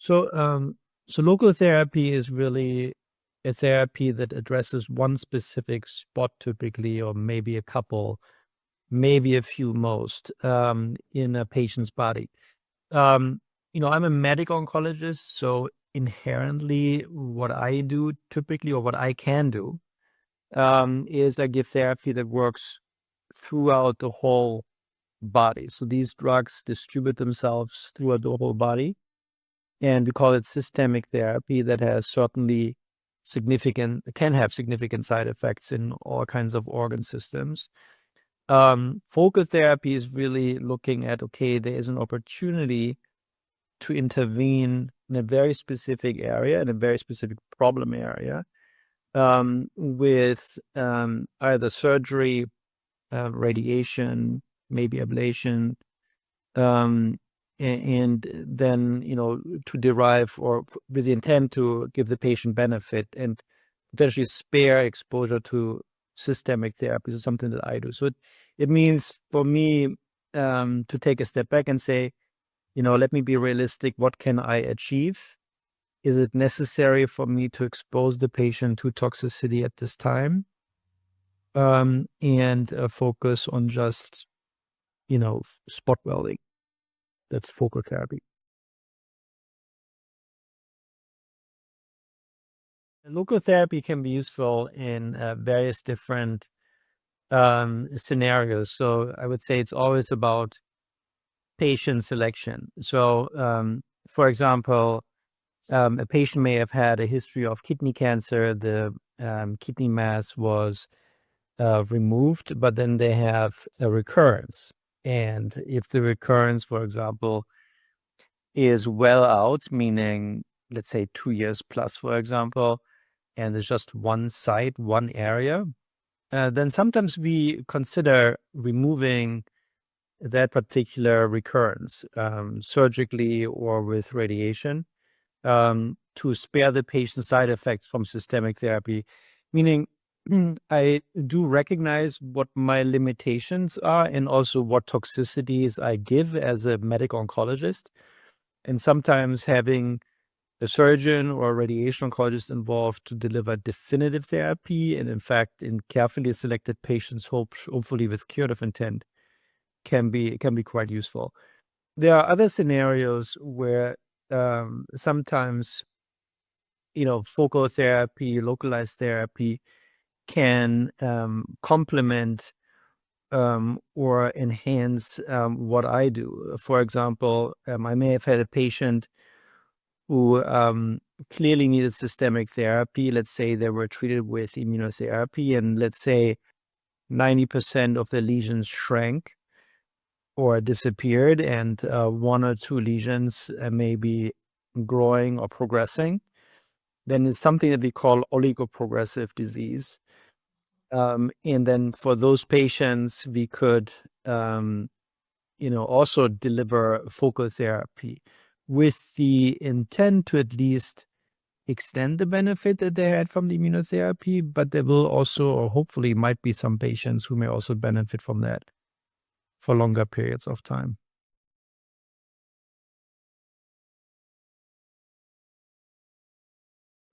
So, so local therapy is really a therapy that addresses one specific spot typically, or maybe a couple, maybe a few most, in a patient's body. Um, I'm a medical oncologist, so inherently what I do typically, or what I can do, is I give therapy that works throughout the whole body. So these drugs distribute themselves throughout the whole body. And we call it systemic therapy that has certainly can have significant side effects in all kinds of organ systems. Focal therapy is really looking at, okay, there is an opportunity to intervene in a very specific area, in a very specific problem area, with either surgery, radiation, maybe ablation, um, and then, to derive, or with the intent to give the patient benefit and potentially spare exposure to systemic therapy is something that I do. So it means for me, to take a step back and say, let me be realistic. What can I achieve? Is it necessary for me to expose the patient to toxicity at this time? And focus on just, spot welding. That's focal therapy. Local therapy can be useful in various different scenarios. So I would say it's always about patient selection. So, for example, a patient may have had a history of kidney cancer. The kidney mass was removed, but then they have a recurrence. And if the recurrence, for example, is well out, meaning, let's say 2 years plus, for example, and there's just one site, one area, then sometimes we consider removing that particular recurrence, surgically or with radiation, to spare the patient side effects from systemic therapy. Meaning, I do recognize what my limitations are and also what toxicities I give as a medical oncologist. And sometimes having a surgeon or a radiation oncologist involved to deliver definitive therapy, and in fact, in carefully selected patients, hopefully with curative intent, can be quite useful. There are other scenarios where sometimes, focal therapy, localized therapy can complement or enhance what I do. For example, I may have had a patient who clearly needed systemic therapy. Let's say they were treated with immunotherapy, and let's say 90% of the lesions shrank or disappeared, and one or two lesions may be growing or progressing. Then it's something that we call oligoprogressive disease. And then for those patients, we could, also deliver focal therapy with the intent to at least extend the benefit that they had from the immunotherapy, but there will also, or hopefully might be, some patients who may also benefit from that for longer periods of time.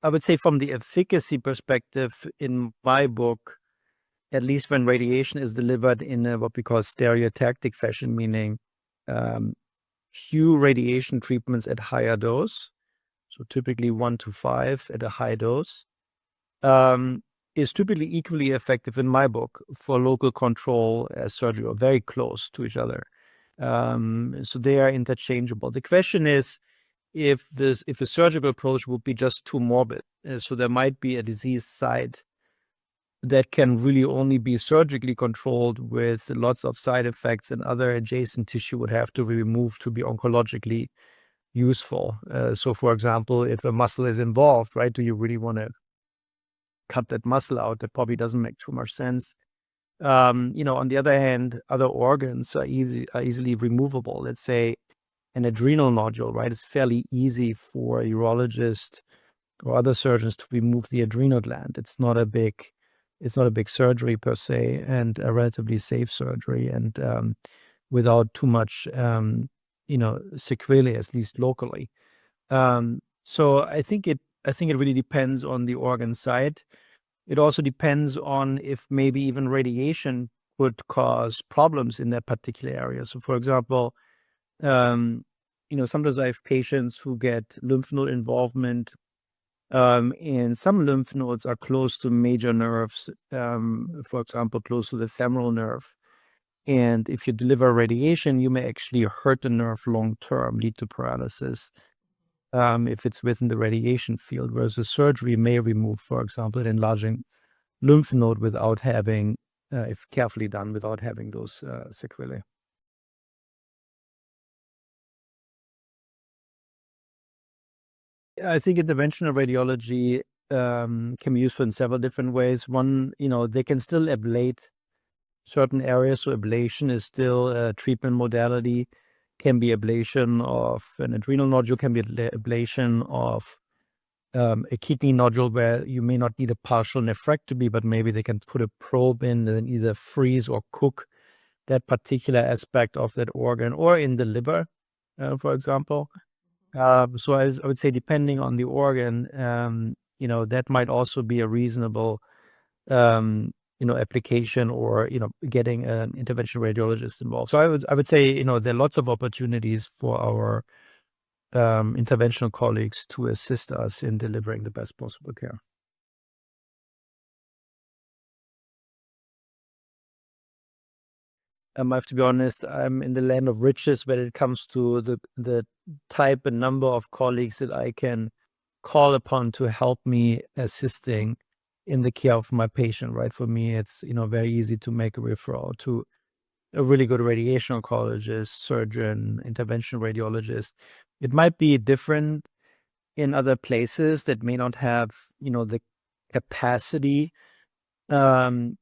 I would say from the efficacy perspective, in my book, at least when radiation is delivered in a, what we call stereotactic fashion, meaning few radiation treatments at higher dose, so typically 1 to 5 at a high dose, is typically equally effective in my book for local control as surgery, or very close to each other. So they are interchangeable. The question is, if a surgical approach would be just too morbid, so there might be a disease site that can really only be surgically controlled with lots of side effects, and other adjacent tissue would have to be removed to be oncologically useful. So for example, if a muscle is involved, right, do you really want to cut that muscle out? That probably doesn't make too much sense. On the other hand, other organs are easily removable. Let's say an adrenal nodule, right? It's fairly easy for a urologist or other surgeons to remove the adrenal gland. It's not a big surgery per se, and a relatively safe surgery, and without too much, sequelae, at least locally. So I think it really depends on the organ site. It also depends on if maybe even radiation could cause problems in that particular area. So, for example, um, sometimes I have patients who get lymph node involvement, and some lymph nodes are close to major nerves, for example, close to the femoral nerve. And if you deliver radiation, you may actually hurt the nerve long term, lead to paralysis, if it's within the radiation field, versus surgery may remove, for example, an enlarging lymph node without having, if carefully done, without having those sequelae. I think interventional radiology can be used in several different ways. One, they can still ablate certain areas. So ablation is still a treatment modality. Can be ablation of an adrenal nodule, can be ablation of a kidney nodule where you may not need a partial nephrectomy, but maybe they can put a probe in and then either freeze or cook that particular aspect of that organ, or in the liver, for example. So I would say, depending on the organ, that might also be a reasonable, application, or, getting an interventional radiologist involved. So I would say, there are lots of opportunities for our interventional colleagues to assist us in delivering the best possible care. I have to be honest, I'm in the land of riches when it comes to the type and number of colleagues that I can call upon to help me assisting in the care of my patient, right? For me, it's, very easy to make a referral to a really good radiation oncologist, surgeon, interventional radiologist. It might be different in other places that may not have, the capacity um,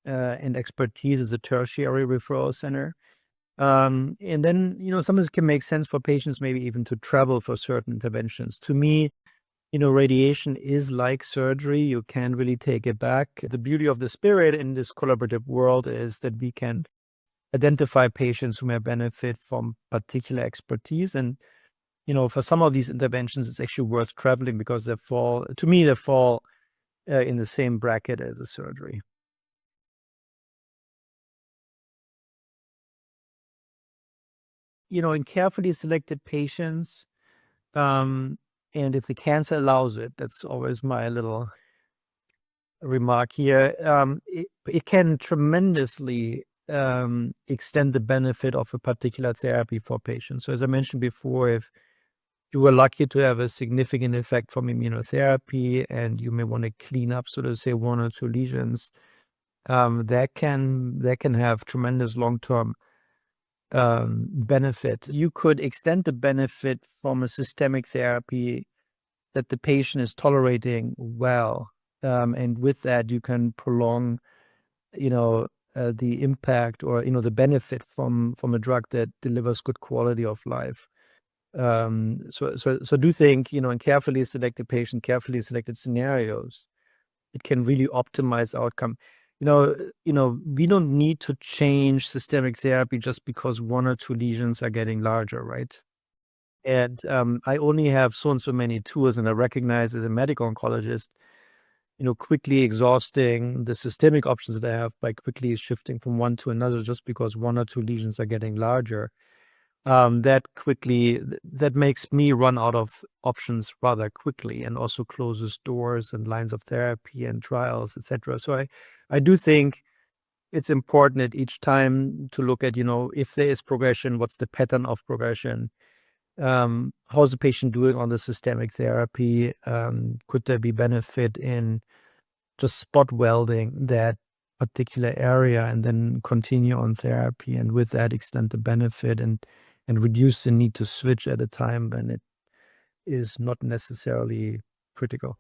and expertise as a tertiary referral center. And then, sometimes it can make sense for patients maybe even to travel for certain interventions. To me, radiation is like surgery. You can't really take it back. The beauty of the spirit in this collaborative world is that we can identify patients who may benefit from particular expertise. And, for some of these interventions, it's actually worth traveling because they fall in the same bracket as a surgery. In carefully selected patients, um, and if the cancer allows it, that's always my little remark here. It can tremendously extend the benefit of a particular therapy for patients. So, as I mentioned before, if you were lucky to have a significant effect from immunotherapy, and you may want to clean up, so to say, one or two lesions, that can have tremendous long term benefit. You could extend the benefit from a systemic therapy that the patient is tolerating well. And with that, you can prolong, the impact, or, the benefit from a drug that delivers good quality of life. So I do think, in carefully selected patient, carefully selected scenarios, it can really optimize outcome. We don't need to change systemic therapy just because one or two lesions are getting larger, right? And I only have so and so many tools, and I recognize as a medical oncologist, quickly exhausting the systemic options that I have by quickly shifting from one to another just because one or two lesions are getting larger. That makes me run out of options rather quickly, and also closes doors and lines of therapy and trials, etc. So I do think it's important at each time to look at, if there is progression, what's the pattern of progression? How's the patient doing on the systemic therapy? Could there be benefit in just spot welding that particular area and then continue on therapy, and with that extend the benefit, and reduce the need to switch at a time when it is not necessarily critical?